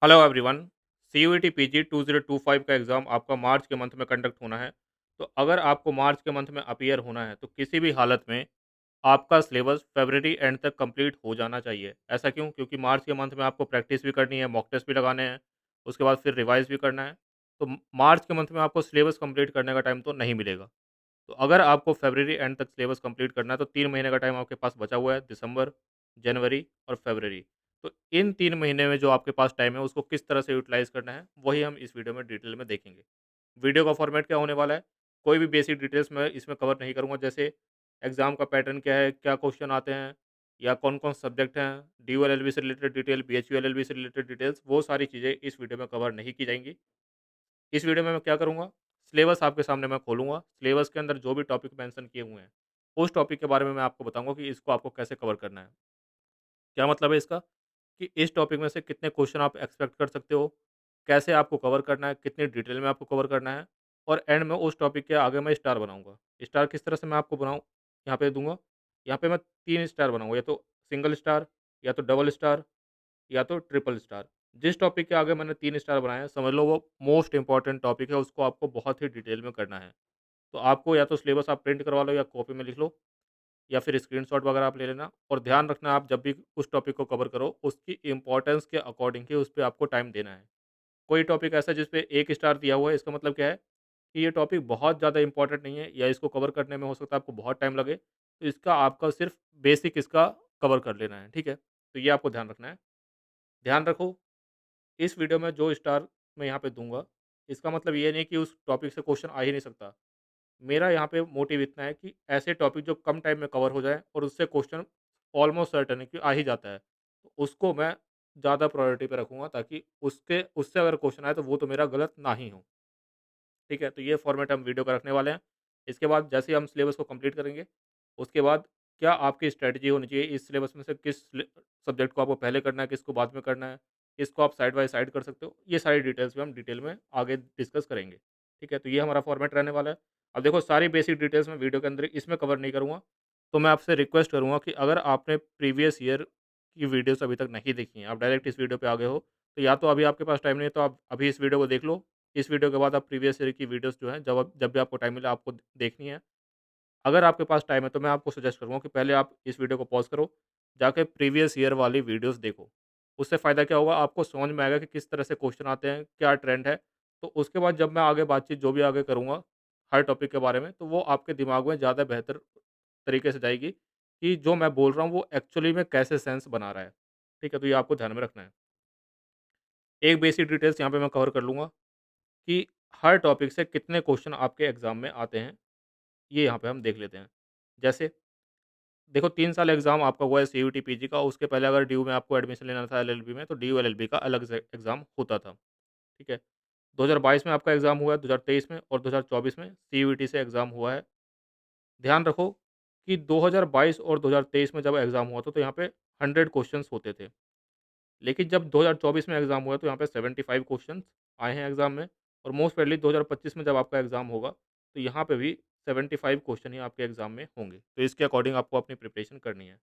Hello everyone. CUET PG 2025 का exam आपका मार्च के मंथ में कंडक्ट होना है। तो अगर आपको मार्च के मंथ में अपीयर होना है तो किसी भी हालत में आपका सिलेबस फरवरी एंड तक कंप्लीट हो जाना चाहिए। ऐसा क्यों? क्योंकि मार्च के मंथ में आपको प्रैक्टिस भी करनी है, मॉक टेस्ट भी लगाने हैं, उसके बाद फिर रिवाइज़ भी करना है। तो मार्च के मंथ में आपको सिलेबस कंप्लीट करने का टाइम तो नहीं मिलेगा। तो अगर आपको फरवरी एंड तक सिलेबस कंप्लीट करना है तो 3 महीने का टाइम आपके पास बचा हुआ है, दिसंबर, जनवरी और फरवरी। तो इन 3 महीने में जो आपके पास टाइम है उसको किस तरह से यूटिलाइज़ करना है, वही हम इस वीडियो में डिटेल में देखेंगे। वीडियो का फॉर्मेट क्या होने वाला है, कोई भी बेसिक डिटेल्स मैं इसमें कवर नहीं करूँगा, जैसे एग्ज़ाम का पैटर्न क्या है, क्या क्वेश्चन आते हैं या कौन-कौन सब्जेक्ट हैं, डीयूएलएलबी से रिलेटेड डिटेल, बीएचयूएलएलबी से रिलेटेड डिटेल्स, वो सारी चीज़ें इस वीडियो में कवर नहीं की जाएँगी। इस वीडियो में मैं क्या करूँगा, सिलेबस आपके सामने मैं खोलूँगा, सिलेबस के अंदर जो भी टॉपिक मेंशन किए हुए हैं, उस टॉपिक के बारे में मैं आपको बताऊँगा कि इसको आपको कैसे कवर करना है। क्या मतलब है इसका, कि इस टॉपिक में से कितने क्वेश्चन आप एक्सपेक्ट कर सकते हो, कैसे आपको कवर करना है, कितनी डिटेल में आपको कवर करना है और एंड में उस टॉपिक के आगे मैं स्टार बनाऊँगा। स्टार किस तरह से मैं आपको बनाऊँ, यहाँ पे दूँगा, यहाँ पे मैं 3 स्टार बनाऊँगा, या तो सिंगल स्टार, या तो डबल स्टार, या तो ट्रिपल स्टार। जिस टॉपिक के आगे मैंने 3 स्टार बनाए हैं, समझ लो वो मोस्ट इम्पोर्टेंट टॉपिक है, उसको आपको बहुत ही डिटेल में करना है। तो आपको या तो सिलेबस आप प्रिंट करवा लो या कॉपी में लिख लो, या फिर स्क्रीनशॉट वगैरह आप ले लेना, और ध्यान रखना आप जब भी उस टॉपिक को कवर करो, उसकी इम्पोर्टेंस के अकॉर्डिंग ही उस पे आपको टाइम देना है। कोई टॉपिक ऐसा है जिस पे 1 स्टार दिया हुआ है, इसका मतलब क्या है कि ये टॉपिक बहुत ज़्यादा इम्पोर्टेंट नहीं है, या इसको कवर करने में हो सकता है आपको बहुत टाइम लगे, तो इसका आपका सिर्फ़ बेसिक इसका कवर कर लेना है, ठीक है? तो ये आपको ध्यान रखना है। ध्यान रखो, इस वीडियो में जो स्टार मैं यहाँ पे दूँगा, इसका मतलब ये नहीं कि उस टॉपिक से क्वेश्चन आ ही नहीं सकता। मेरा यहाँ पे मोटिव इतना है कि ऐसे टॉपिक जो कम टाइम में कवर हो जाए और उससे क्वेश्चन ऑलमोस्ट सर्टेन है कि आ ही जाता है, तो उसको मैं ज़्यादा प्रायोरिटी पे रखूँगा, ताकि उसके उससे अगर क्वेश्चन आए तो वो तो मेरा गलत ना ही हो। ठीक है? तो ये फॉर्मेट हम वीडियो का रखने वाले हैं। इसके बाद जैसे ही हम सिलेबस को कंप्लीट करेंगे, उसके बाद क्या आपकी स्ट्रैटेजी होनी चाहिए, इस सिलेबस में से किस सब्जेक्ट को आपको पहले करना है, किसको बाद में करना है, किसको आप साइड बाय साइड कर सकते हो, ये सारी डिटेल्स भी हम डिटेल में आगे डिस्कस करेंगे। ठीक है? तो ये हमारा फॉर्मेट रहने वाला है। अब देखो, सारी बेसिक डिटेल्स मैं वीडियो के अंदर इसमें कवर नहीं करूँगा, तो मैं आपसे रिक्वेस्ट करूँगा कि अगर आपने प्रीवियस ईयर की वीडियोज़ अभी तक नहीं देखी हैं, आप डायरेक्ट इस वीडियो पे आ गए हो, तो या तो अभी आपके पास टाइम नहीं है, तो आप अभी इस वीडियो को देख लो। इस वीडियो के बाद आप प्रीवियस ईयर की वीडियोज़ जो हैं, जब भी आपको टाइम मिले आपको देखनी है। अगर आपके पास टाइम है तो मैं आपको सजेस्ट करूँगा कि पहले आप इस वीडियो को पॉज़ करो, जाके प्रीवियस ईयर वाली वीडियोज़ देखो। उससे फ़ायदा क्या होगा, आपको समझ में आएगा कि किस तरह से क्वेश्चन आते हैं, क्या ट्रेंड है। तो उसके बाद जब मैं आगे बातचीत जो भी आगे करूँगा, हर टॉपिक के बारे में, तो वो आपके दिमाग में ज़्यादा बेहतर तरीके से जाएगी कि जो मैं बोल रहा हूँ वो एक्चुअली में कैसे सेंस बना रहा है। ठीक है? तो ये आपको ध्यान में रखना है। एक बेसिक डिटेल्स यहाँ पे मैं कवर कर लूँगा कि हर टॉपिक से कितने क्वेश्चन आपके एग्ज़ाम में आते हैं, ये यहाँ पे हम देख लेते हैं। जैसे देखो, 3 साल एग्ज़ाम आपका हुआ है सीयूटी पीजी का, उसके पहले अगर डीयू में आपको एडमिशन लेना था एलएलबी में, तो डीयू एलएलबी का अलग से एग्ज़ाम होता था, ठीक है? 2022 में आपका एग्ज़ाम हुआ है, 2023 में और 2024 में सीयूईटी से एग्ज़ाम हुआ है। ध्यान रखो कि 2022 और 2023 में जब एग्ज़ाम हुआ था, तो यहाँ पे 100 क्वेश्चन्स होते थे। लेकिन जब 2024 में एग्ज़ाम हुआ, तो यहाँ पे 75 क्वेश्चन्स आए हैं एग्ज़ाम में, और मोस्ट प्रोबेबली 2025 में जब आपका एग्ज़ाम होगा, तो यहाँ पे भी 75 क्वेश्चन ही आपके एग्ज़ाम में होंगे। तो इसके अकॉर्डिंग आपको अपनी प्रिपरेशन करनी है।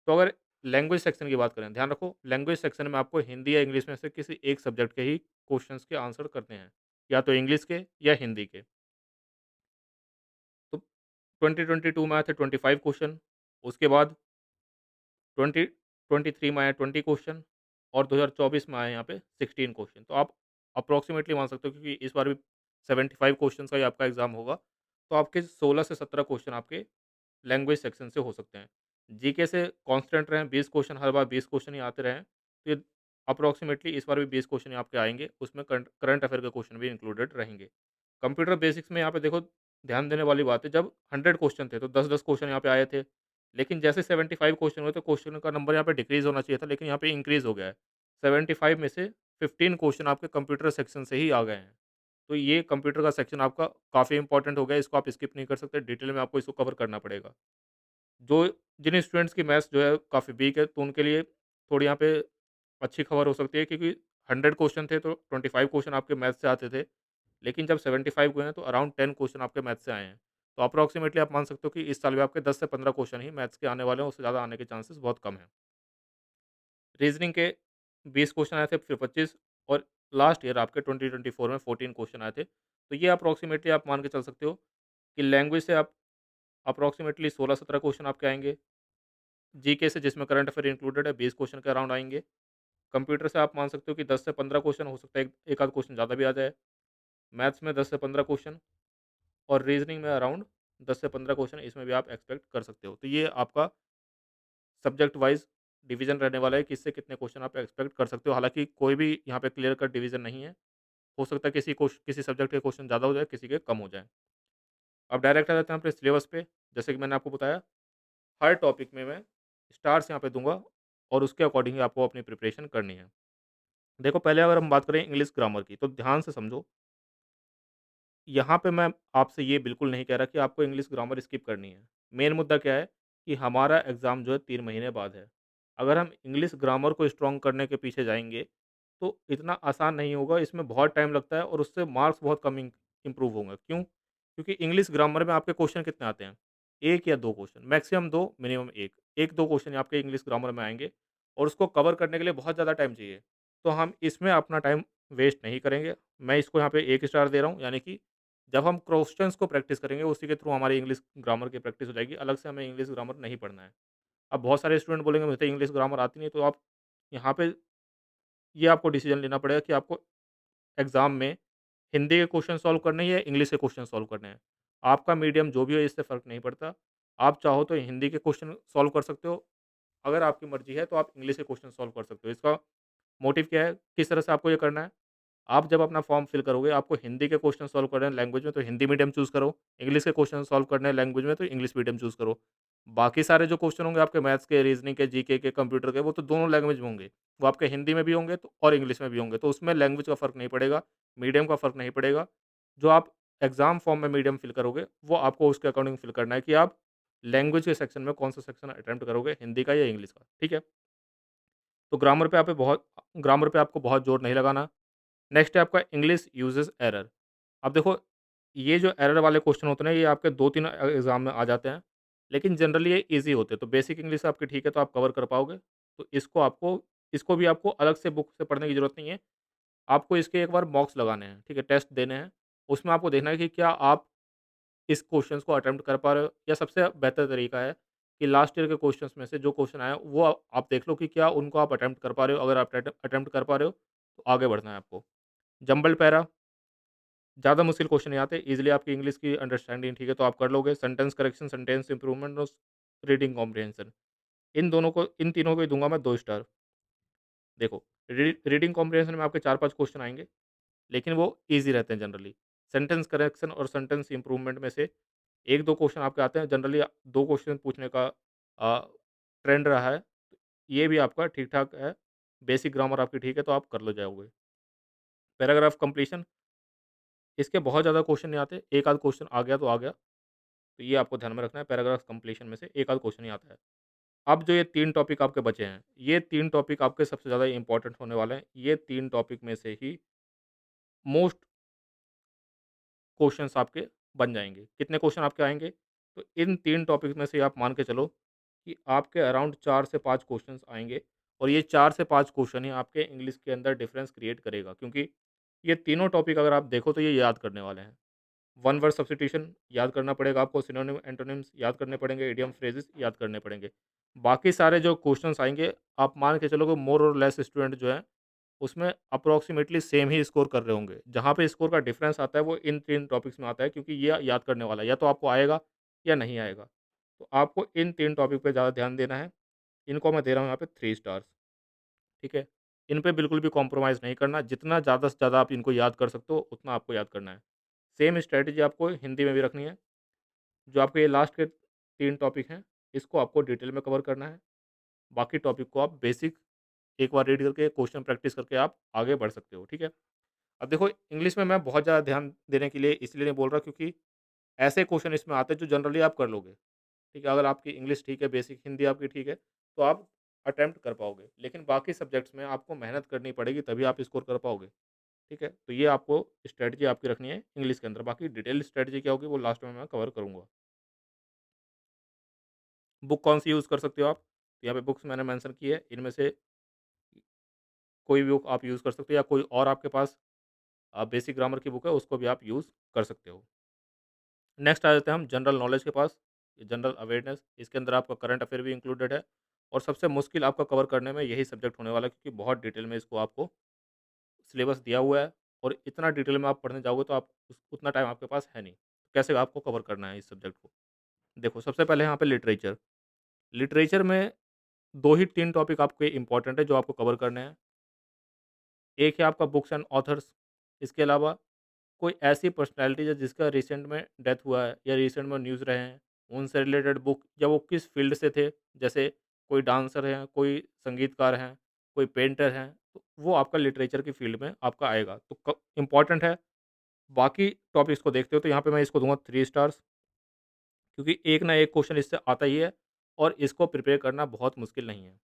तो अगर लैंग्वेज सेक्शन की बात करें, ध्यान रखो, लैंग्वेज सेक्शन में आपको हिंदी या इंग्लिश में से किसी एक सब्जेक्ट के ही क्वेश्चंस के आंसर करने हैं, या तो इंग्लिश के या हिंदी के। तो 2022 में आए थे 25 क्वेश्चन, उसके बाद 2023 में आए 20 क्वेश्चन, और 2024 में आए यहाँ पे 16 क्वेश्चन। तो आप अप्रॉक्सिमेटली मान सकते हो, क्योंकि इस बार भी 75 क्वेश्चन का ही आपका एग्ज़ाम होगा, तो आपके 16 से 17 क्वेश्चन आपके लैंग्वेज सेक्शन से हो सकते हैं। जीके से कांस्टेंट रहें, 20 क्वेश्चन, हर बार 20 क्वेश्चन ही आते रहें, तो ये अप्रॉक्सिमेटली इस बार भी 20 क्वेश्चन ही आपके आएँगे, उसमें करंट करंट अफ़ेयर के क्वेश्चन भी इंक्लूडेड रहेंगे। कंप्यूटर बेसिक्स में यहाँ पे देखो, ध्यान देने वाली बात है, जब 100 क्वेश्चन थे तो 10-10 क्वेश्चन यहाँ पे आए थे। लेकिन जैसे 75 क्वेश्चन हुए तो क्वेश्चन का नंबर यहाँ पे डिक्रीज़ होना चाहिए था, लेकिन यहाँ पे इंक्रीज़ हो गया है। 75 में से 15 क्वेश्चन आपके कंप्यूटर सेक्शन से ही आ गए हैं। तो ये कंप्यूटर का सेक्शन आपका काफ़ी इंपॉर्टेंट हो गया, इसको आप स्किप नहीं कर सकते, डिटेल में आपको इसको कवर करना पड़ेगा। जो जिन स्टूडेंट्स की मैथ्स जो है काफ़ी वीक है, तो उनके लिए थोड़ी यहाँ पे अच्छी खबर हो सकती है, क्योंकि 100 क्वेश्चन थे तो 25 क्वेश्चन आपके मैथ्स से आते थे। लेकिन जब 75 हुए हैं तो अराउंड 10 क्वेश्चन आपके मैथ्स से आए हैं। तो अप्रॉक्सिमेटली आप मान सकते हो कि इस साल भी आपके 10 से 15 क्वेश्चन ही मैथ्स के आने वाले हैं, उससे ज़्यादा आने के चांसेस बहुत कम हैं। रीज़निंग के 20 क्वेश्चन आए थे, फिर 25 और लास्ट ईयर आपके 2024 में 14 क्वेश्चन आए थे। तो ये अप्रॉक्सिमेटली आप मान के चल सकते हो कि लैंग्वेज से आप अप्रॉक्सिमेटली 16-17 क्वेश्चन आपके आएँगे। जीके से जिसमें करंट अफेयर इंक्लूडेड है 20 क्वेश्चन के अराउंड आएँगे। कंप्यूटर से आप मान सकते हो कि 10 से 15 क्वेश्चन हो सकता है, एक एक आध क्वेश्चन ज़्यादा भी आ जाए। मैथ्स में 10 से 15 क्वेश्चन और रीज़निंग में अराउंड 10 से 15 क्वेश्चन इसमें भी आप एक्सपेक्ट कर सकते हो। तो ये आपका सब्जेक्ट वाइज़ डिवीज़न रहने वाला है कि इससे कितने क्वेश्चन आप एक्सपेक्ट कर सकते हो। हालाँकि कोई भी यहाँ पे क्लियर कट डिवीज़न नहीं है। हो सकता है किसी सब्जेक्ट के क्वेश्चन ज़्यादा हो जाए, किसी के कम हो जाएँ। अब डायरेक्ट आ जाते हैं अपने सिलेबस पे। जैसे कि मैंने आपको बताया, हर टॉपिक में मैं स्टार्स यहाँ पे दूँगा और उसके अकॉर्डिंग ही आपको अपनी प्रिपरेशन करनी है। देखो, पहले अगर हम बात करें इंग्लिश ग्रामर की, तो ध्यान से समझो। यहाँ पे मैं आपसे ये बिल्कुल नहीं कह रहा कि आपको इंग्लिश ग्रामर स्किप करनी है। मेन मुद्दा क्या है कि हमारा एग्ज़ाम जो है 3 महीने बाद है। अगर हम इंग्लिश ग्रामर को स्ट्रॉन्ग करने के पीछे जाएँगे, तो इतना आसान नहीं होगा, इसमें बहुत टाइम लगता है और उससे मार्क्स बहुत कम इम्प्रूव होंगे। क्यों? क्योंकि इंग्लिश ग्रामर में आपके क्वेश्चन कितने आते हैं? 1 या 2 क्वेश्चन, मैक्सिमम 2, मिनिमम 1। 1-2 क्वेश्चन आपके इंग्लिश ग्रामर में आएँगे और उसको कवर करने के लिए बहुत ज़्यादा टाइम चाहिए। तो हम इसमें अपना टाइम वेस्ट नहीं करेंगे। मैं इसको यहाँ पे 1 स्टार दे रहा हूँ, यानी कि जब हम क्वेश्चंस को प्रैक्टिस करेंगे, उसी के थ्रू हमारी इंग्लिश ग्रामर की प्रैक्टिस हो जाएगी। अलग से हमें इंग्लिश ग्रामर नहीं पढ़ना है। अब बहुत सारे स्टूडेंट बोलेंगे मुझे तो इंग्लिश ग्रामर आती नहीं है, तो आप यहाँ पे ये आपको डिसीजन लेना पड़ेगा कि आपको एग्ज़ाम में हिंदी के क्वेश्चन सॉल्व करने हैं या इंग्लिश के क्वेश्चन सॉल्व करने हैं। आपका मीडियम जो भी हो, इससे फ़र्क नहीं पड़ता। आप चाहो तो हिंदी के क्वेश्चन सॉल्व कर सकते हो, अगर आपकी मर्ज़ी है तो आप इंग्लिश के क्वेश्चन सॉल्व कर सकते हो। इसका मोटिव क्या है? किस तरह से आपको ये करना है? आप जब अपना फॉर्म फिल करोगे, आपको हिंदी के क्वेश्चन सॉल्व करने हैं लैंग्वेज में, तो हिंदी मीडियम चूज़ करो। इंग्लिश के क्वेश्चन सॉल्व करने हैं लैंग्वेज में, तो इंग्लिश मीडियम चूज़ करो। बाकी सारे जो क्वेश्चन होंगे आपके मैथ्स के, रीज़निंग के, जीके के, कंप्यूटर के, वो तो दोनों लैंग्वेज में होंगे। वो आपके हिंदी में भी होंगे तो और इंग्लिश में भी होंगे, तो उसमें लैंग्वेज का फ़र्क नहीं पड़ेगा, मीडियम का फ़र्क नहीं पड़ेगा। जो आप एग्ज़ाम फॉर्म में मीडियम फिल करोगे, वो आपको उसके अकॉर्डिंग फिल करना है कि आप लैंग्वेज के सेक्शन में कौन-सा सेक्शन अटेम्प्ट करोगे, हिंदी का या इंग्लिश का, ठीक है? तो ग्रामर पे आपको बहुत जोर नहीं लगाना। नेक्स्ट है आपका इंग्लिश यूजेस एरर। अब देखो, ये जो एरर वाले क्वेश्चन होते हैं ना, ये आपके 2-3 एग्ज़ाम में आ जाते हैं, लेकिन जनरली ये ईज़ी होते हैं। तो बेसिक इंग्लिश आपकी ठीक है, तो आप कवर कर पाओगे। तो इसको भी आपको अलग से बुक से पढ़ने की ज़रूरत नहीं है। आपको इसके एक बार मॉक्स लगाने हैं, ठीक है? टेस्ट देने हैं। उसमें आपको देखना है कि क्या आप इस क्वेश्चंस को अटेम्प्ट कर पा रहे हो, या सबसे बेहतर तरीका है कि लास्ट ईयर के क्वेश्चंस में से जो क्वेश्चन आए, वो आप देख लो कि क्या उनको आप अटेम्प्ट कर पा रहे हो। अगर आप अटेम्प्ट कर पा रहे हो, तो आगे बढ़ना है आपको। जंबल पैरा, ज़्यादा मुश्किल क्वेश्चन नहीं आते, ईज़िली आपकी इंग्लिश की अंडरस्टैंडिंग ठीक है, तो आप कर लोगे। सेंटेंस करेक्शन, सेंटेंस इंप्रूवमेंट और रीडिंग कॉम्प्रिहेंशन, इन तीनों को ही दूँगा मैं 2 स्टार। देखो, रीडिंग कॉम्प्रिहेंशन में आपके 4-5 क्वेश्चन आएँगे, लेकिन वो ईज़ी रहते हैं जनरली। सेंटेंस करेक्शन और सेंटेंस इंप्रूवमेंट में से 1-2 क्वेश्चन आपके आते हैं, जनरली 2 क्वेश्चन पूछने का अ, ट्रेंड रहा है। ये भी आपका ठीक-ठाक है, बेसिक ग्रामर आपकी ठीक है, तो आप कर लो जाओगे। पैराग्राफ कंप्लीशन, इसके बहुत ज़्यादा क्वेश्चन नहीं आते, एक आध क्वेश्चन आ गया तो आ गया। तो ये आपको ध्यान में रखना है, पैराग्राफ कंप्लीशन में से एक आध क्वेश्चन ही आता है। अब जो ये 3 टॉपिक आपके बचे हैं, ये 3 टॉपिक आपके सबसे ज़्यादा इम्पोर्टेंट होने वाले हैं। ये 3 टॉपिक में से ही मोस्ट क्वेश्चंस आपके बन जाएँगे। कितने क्वेश्चन आपके आएँगे? तो इन 3 टॉपिक में से आप मान के चलो कि आपके अराउंड 4 से 5 क्वेश्चंस आएँगे, और ये 4 से 5 क्वेश्चन ही आपके इंग्लिश के अंदर डिफरेंस क्रिएट करेगा, क्योंकि ये तीनों टॉपिक अगर आप देखो तो ये याद करने वाले हैं। वन वर्ड सब्स्टिट्यूशन याद करना पड़ेगा आपको, सिनोनिम, एंटोनिम्स याद करने पड़ेंगे, इडियम फ्रेजेस याद करने पड़ेंगे। बाकी सारे जो क्वेश्चंस आएँगे, आप मान के चलो कि मोर और लेस स्टूडेंट जो हैं, उसमें अप्रॉक्सिमेटली सेम ही स्कोर कर रहे होंगे। जहाँ पे स्कोर का डिफरेंस आता है वो इन 3 टॉपिक्स में आता है, क्योंकि ये याद करने वाला है, या तो आपको आएगा या नहीं आएगा। तो आपको इन 3 टॉपिक पे ज़्यादा ध्यान देना है। इनको मैं दे रहा हूँ यहाँ पे 3 स्टार्स, ठीक है? इन पे बिल्कुल भी कॉम्प्रोमाइज़ नहीं करना, जितना ज़्यादा से ज़्यादा आप इनको याद कर सकते हो, उतना आपको याद करना है। सेम स्ट्रैटेजी आपको हिंदी में भी रखनी है। जो आपके ये लास्ट के 3 टॉपिक हैं, इसको आपको डिटेल में कवर करना है। बाकी टॉपिक को आप बेसिक एक बार रीड करके, क्वेश्चन प्रैक्टिस करके आप आगे बढ़ सकते हो, ठीक है? अब देखो, इंग्लिश में मैं बहुत ज़्यादा ध्यान देने के लिए इसलिए नहीं बोल रहा, क्योंकि ऐसे क्वेश्चन इसमें आते हैं जो जनरली आप कर लोगे, ठीक है? अगर आपकी इंग्लिश ठीक है, बेसिक हिंदी आपकी ठीक है, तो आप अटेम्प्ट कर पाओगे। लेकिन बाकी सब्जेक्ट्स में आपको मेहनत करनी पड़ेगी, तभी आप स्कोर कर पाओगे, ठीक है? तो ये आपको स्ट्रैटेजी आपकी रखनी है इंग्लिश के अंदर। बाकी डिटेल स्ट्रैटेजी क्या होगी वो लास्ट में मैं कवर करूँगा। बुक कौन-सी यूज़ कर सकते हो आप? यहाँ पे बुक्स मैंने मेंशन की है, इनमें से कोई भी बुक आप यूज़ कर सकते हो या कोई और आपके पास बेसिक ग्रामर की बुक है उसको भी आप यूज़ कर सकते हो। नेक्स्ट आ जाते हैं हम जनरल नॉलेज के पास, जनरल अवेयरनेस। इसके अंदर आपका करंट अफेयर भी इंक्लूडेड है और सबसे मुश्किल आपका कवर करने में यही सब्जेक्ट होने वाला है क्योंकि बहुत डिटेल में इसको आपको सिलेबस दिया हुआ है और इतना डिटेल में आप पढ़ने जाओगे तो आप उतना टाइम आपके पास है नहीं। कैसे आपको कवर करना है इस सब्जेक्ट को? देखो, सबसे पहले यहाँ पे लिटरेचर। लिटरेचर में 2 ही 3 टॉपिक आपके इम्पोर्टेंट है जो आपको कवर करने हैं। एक है आपका बुक्स एंड ऑथर्स, इसके अलावा कोई ऐसी पर्सनैलिटी है जिसका रिसेंट में डेथ हुआ है या रिसेंट में न्यूज़ रहे हैं, उनसे रिलेटेड बुक या वो किस फ़ील्ड से थे, जैसे कोई डांसर हैं, कोई संगीतकार हैं, कोई पेंटर हैं, तो वो आपका लिटरेचर की फ़ील्ड में आपका आएगा। तो क इम्पोर्टेंट है। बाकी टॉपिक्स को देखते हो तो यहाँ पे मैं इसको दूँगा 3 स्टार्स क्योंकि एक ना एक क्वेश्चन इससे आता ही है और इसको प्रिपेयर करना बहुत मुश्किल नहीं है।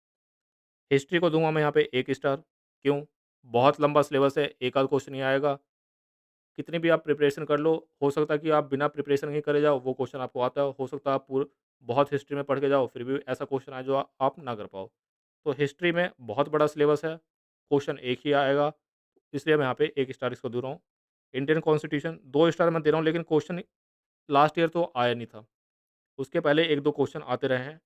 हिस्ट्री को दूँगा मैं यहाँ पे 1 स्टार, क्यों? बहुत लंबा सिलेबस है, एक आध क्वेश्चन ही आएगा। कितनी भी आप प्रिपरेशन कर लो, हो सकता है कि आप बिना प्रिपरेशन के करे जाओ, वो क्वेश्चन आपको आता हो सकता है आप बहुत हिस्ट्री में पढ़ के जाओ, फिर भी ऐसा क्वेश्चन आए जो आप ना कर पाओ। तो हिस्ट्री में बहुत बड़ा सिलेबस है, क्वेश्चन एक ही आएगा, इसलिए मैं यहाँ पे 1 स्टार इसको दे रहा हूँ। इंडियन कॉन्स्टिट्यूशन 2 स्टार मैं दे रहा हूँ, लेकिन क्वेश्चन लास्ट ईयर तो आया नहीं था। उसके पहले 1-2 क्वेश्चन आते रहे हैं।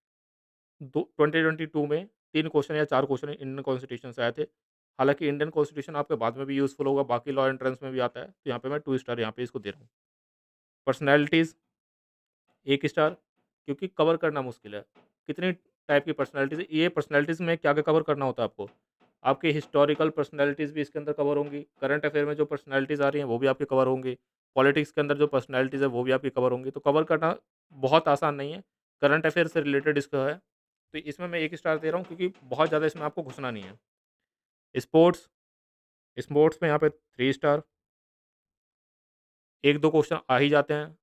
दो 2022 में 3 क्वेश्चन या 4 क्वेश्चन इंडियन कॉन्स्टिट्यूशन से आए थे। हालाँकि इंडियन कॉन्स्टिट्यूशन आपके बाद में भी यूज़फुल होगा, बाकी लॉ एंट्रेंस में भी आता है, तो यहाँ पे मैं 2 स्टार यहाँ पे इसको दे रहा हूँ। पर्सनैलिटीज़ 1 स्टार, क्योंकि कवर करना मुश्किल है। कितनी टाइप की पर्सनैलिटीज़ है, ये पर्सनैलिटीज़ में क्या-क्या कवर करना होता है आपको? आपकी हिस्टोरिकल पर्सनैलिटीज़ भी इसके अंदर कवर होंगी, करंट अफेयर में जो पर्सनैलिटीज़ आ रही हैं, वो भी आपकी कवर होंगी, पॉलिटिक्स के अंदर जो पर्सनैलिटीज़ है, वो भी आपकी कवर होंगी। तो कवर करना बहुत आसान नहीं है, करंट अफेयर से रिलेटेड इसका है, तो इसमें मैं 1 स्टार दे रहा हूँ क्योंकि बहुत ज़्यादा इसमें आपको घुसना नहीं है। स्पोर्ट्स, स्पोर्ट्स में यहाँ पे 3 स्टार, 1-2 क्वेश्चन आ ही जाते हैं।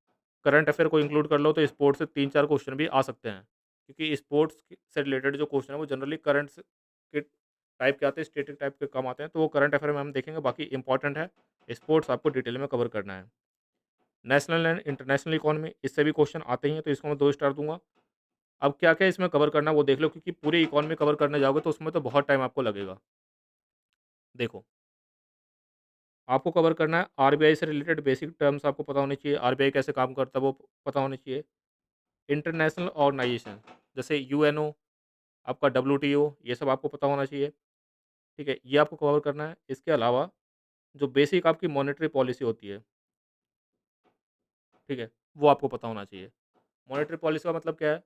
करंट अफेयर को इंक्लूड कर लो तो स्पोर्ट्स से 3-4 क्वेश्चन भी आ सकते हैं। क्योंकि स्पोर्ट्स से रिलेटेड जो क्वेश्चन है वो जनरली करंट के टाइप के आते हैं, स्टैटिक टाइप के कम आते हैं, तो वो करंट अफेयर में हम देखेंगे, बाकी इंपॉर्टेंट है। स्पोर्ट्स आपको डिटेल में कवर करना है। नेशनल एंड इंटरनेशनल इकोनॉमी, इससे भी क्वेश्चन आते ही हैं, तो इसको मैं 2 स्टार दूँगा। अब क्या-क्या इसमें कवर करना है वो देख लो, क्योंकि पूरी इकोनॉमी कवर करने जाओगे तो उसमें तो बहुत टाइम आपको लगेगा। देखो, आपको कवर करना है आरबीआई से रिलेटेड बेसिक टर्म्स, आपको पता होने चाहिए, आरबीआई कैसे काम करता है वो पता होने चाहिए। इंटरनेशनल ऑर्गेनाइजेशन जैसे यूएनओ, आपका डब्ल्यूटीओ, ये सब आपको पता होना चाहिए, ठीक है? ये आपको कवर करना है। इसके अलावा जो बेसिक आपकी मॉनेटरी पॉलिसी होती है, ठीक है? वो आपको पता होना चाहिए। मॉनेटरी पॉलिसी का मतलब क्या है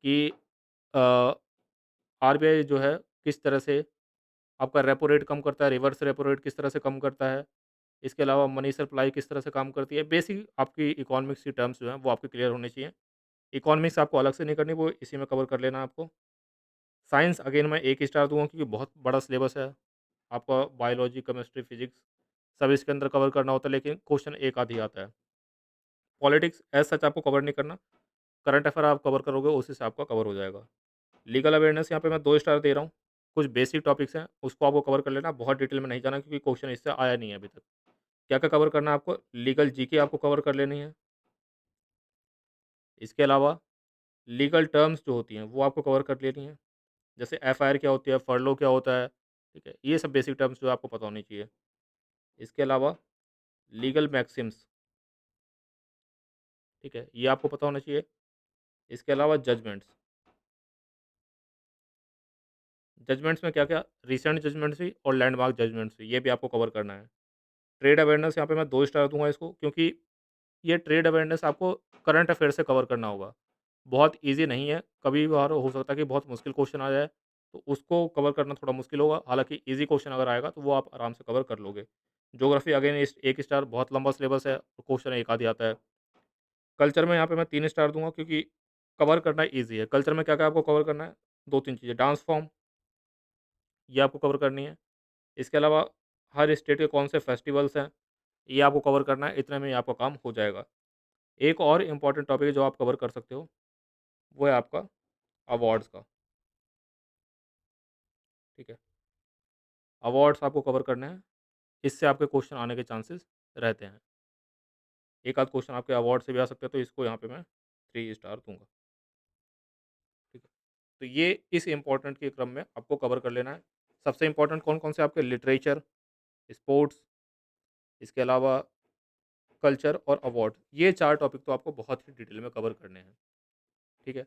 कि अ, आरबीआई जो है किस तरह से आपका रेपो रेट कम करता है, रिवर्स रेपो रेट किस तरह से कम करता है, इसके अलावा मनी सप्लाई किस तरह से काम करती है। बेसिक आपकी इकोनॉमिक्स की टर्म्स जो हैं वो आपके क्लियर होने चाहिए। इकोनॉमिक्स आपको अलग से नहीं करनी, वो इसी में कवर कर लेना है आपको। साइंस अगेन मैं 1 स्टार दूँगा क्योंकि बहुत बड़ा सिलेबस है। आपका बायोलॉजी, केमिस्ट्री, फिज़िक्स सब इसके अंदर कवर करना होता है, लेकिन क्वेश्चन एक आध ही आता है। पॉलिटिक्स एज़ सच आपको कवर नहीं करना, करंट अफेयर आप कवर करोगे उसी से आपका कवर हो जाएगा। लीगल अवेयरनेस यहाँ पे मैं 2 स्टार दे रहा हूँ। कुछ बेसिक टॉपिक्स हैं, उसको आपको कवर कर लेना, बहुत डिटेल में नहीं जाना क्योंकि क्वेश्चन इससे आया नहीं है अभी तक। क्या-क्या कवर करना है आपको? लीगल जीके आपको कवर कर लेनी है। इसके अलावा लीगल टर्म्स जो होती हैं, वो आपको कवर कर लेनी है। जैसे एफआईआर क्या होती है, फरलो क्या होता है, ठीक है? ये सब बेसिक टर्म्स जो आपको पता होनी चाहिए। इसके अलावा लीगल मैक्सिम्स, ठीक है? ये आपको पता होना चाहिए। इसके अलावा जजमेंट्स, जजमेंट्स में क्या-क्या रीसेंट जजमेंट्स भी और लैंडमार्क जजमेंट्स भी, ये भी आपको कवर करना है। ट्रेड अवेयरनेस यहाँ पे मैं 2 स्टार दूँगा इसको, क्योंकि ये ट्रेड अवेयरनेस आपको करंट अफेयर से कवर करना होगा। बहुत ईज़ी नहीं है, कभी-कभार हो सकता है कि बहुत मुश्किल क्वेश्चन आ जाए, तो उसको कवर करना थोड़ा मुश्किल होगा। हालाँकि ईज़ी क्वेश्चन अगर आएगा तो वो आप आराम से कवर कर लोगे। ज्योग्राफी अगेन इस 1 स्टार, बहुत लंबा सिलेबस है, क्वेश्चन एक आध ही आता है। कल्चर में यहाँ पे मैं 3 स्टार दूँगा क्योंकि कवर करना ईज़ी है। कल्चर में क्या-क्या आपको कवर करना है? 2-3 चीज़ें, डांस फॉर्म, ये आपको कवर करनी है। इसके अलावा हर स्टेट के कौन से फेस्टिवल्स हैं, ये आपको कवर करना है, इतने में ही आपका काम हो जाएगा। एक और इम्पॉर्टेंट टॉपिक है जो आप कवर कर सकते हो, वो है आपका अवार्ड्स का, ठीक है? अवार्ड्स आपको कवर करने हैं, इससे आपके क्वेश्चन आने के चांसेस रहते हैं। एक आध क्वेश्चन आपके अवार्ड से भी आ सकते हैं, तो इसको यहाँ पे मैं 3 स्टार दूँगा, ठीक है? तो ये इस इम्पोर्टेंट के क्रम में आपको कवर कर लेना है। सबसे इम्पोर्टेंट कौन-कौन से आपके लिटरेचर, स्पोर्ट्स, इसके अलावा कल्चर और अवार्ड, ये 4 टॉपिक तो आपको बहुत ही डिटेल में कवर करने हैं, ठीक है?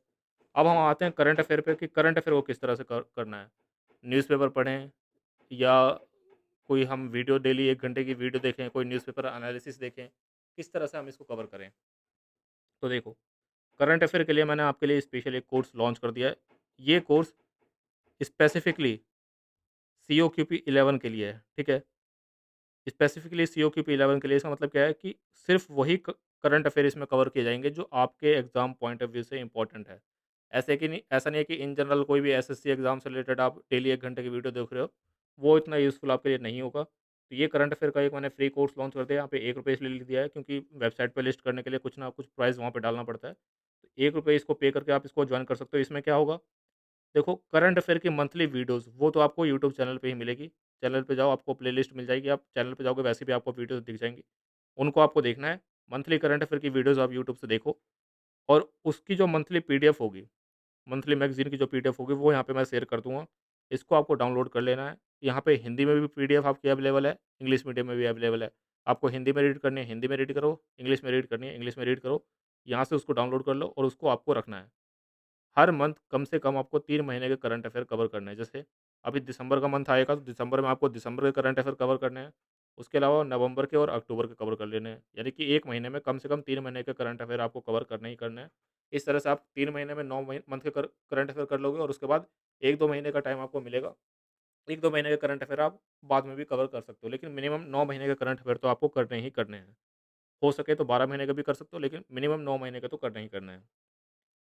अब हम आते हैं करंट अफ़ेयर पे कि करंट अफ़ेयर को किस तरह से करना है। न्यूज़पेपर पढ़ें या कोई हम वीडियो डेली 1 घंटे की वीडियो देखें, कोई न्यूज़पेपर एनालिसिस देखें, किस तरह से हम इसको कवर करें? तो देखो, करंट अफ़ेयर के लिए मैंने आपके लिए स्पेशल एक कोर्स लॉन्च कर दिया है। ये कोर्स स्पेसिफिकली सीओक्यूपी 11 के लिए है, ठीक है? स्पेसिफिकली सीओक्यूपी 11 के लिए इसका मतलब क्या है कि सिर्फ़ वही करंट अफ़ेयर इसमें कवर किए जाएँगे जो आपके एग्ज़ाम पॉइंट ऑफ व्यू से इम्पोर्टेंट है। ऐसा नहीं है कि इन जनरल कोई भी एसएससी एग्ज़ाम से रिलेटेड आप डेली 1 घंटे की वीडियो देख रहे हो, वो इतना यूज़फुल आपके लिए नहीं होगा। तो ये करंट अफ़ेयर का एक मैंने फ्री कोर्स लॉन्च कर दिया, यहाँ पे ₹1 इसलिए लिख दिया है क्योंकि वेबसाइट पे लिस्ट करने के लिए कुछ ना कुछ प्राइस वहाँ पे डालना पड़ता है। तो ₹1 इसको पे करके आप इसको जॉइन कर सकते हो। इसमें क्या होगा, देखो करंट अफ़ेयर की मंथली वीडियोज़ वो तो आपको यूट्यूब चैनल पे ही मिलेगी। चैनल पे जाओ, आपको प्लेलिस्ट मिल जाएगी, आप चैनल पे जाओगे वैसे भी आपको वीडियोज़ दिख जाएँगी। उनको आपको देखना है, मंथली करंट अफ़ेयर की वीडियोज़ आप यूट्यूब से देखो और उसकी जो मंथली पीडीएफ होगी, मंथली मैगज़ीन की जो पीडीएफ होगी वो यहाँ पे मैं शेयर कर दूँगा। इसको आपको डाउनलोड कर लेना है। यहाँ पे हिंदी में भी पीडीएफ आपकी अवेलेबल है, इंग्लिश मीडियम में भी अवेलेबल है। आपको हिंदी में रीड करनी है, हिंदी में रीड करो, इंग्लिश में रीड करनी है, इंग्लिश में रीड करो। यहाँ से उसको डाउनलोड कर लो और उसको आपको रखना है। हर मंथ कम से कम आपको 3 महीने के करंट अफ़ेयर कवर करने हैं। जैसे अभी दिसंबर का मंथ आएगा तो दिसंबर में आपको दिसंबर के करंट अफ़ेयर कवर करने हैं। उसके अलावा नवंबर के और अक्टूबर के कवर कर लेने हैं। यानी कि 1 महीने में कम से कम 3 महीने के करंट अफ़ेयर आपको कवर करने ही करने हैं। इस तरह से आप 3 महीने में 9 मंथ के करंट अफ़ेयर कर लोगे और उसके बाद 1-2 महीने का टाइम आपको मिलेगा। 1-2 महीने के करंट अफ़ेयर आप बाद में भी कवर कर सकते हो। लेकिन मिनिमम 9 महीने के करंट अफ़ेयर तो आपको करने ही करने हैं। हो सके तो 12 महीने का भी कर सकते हो, लेकिन मिनिमम 9 महीने के तो करने ही करने हैं।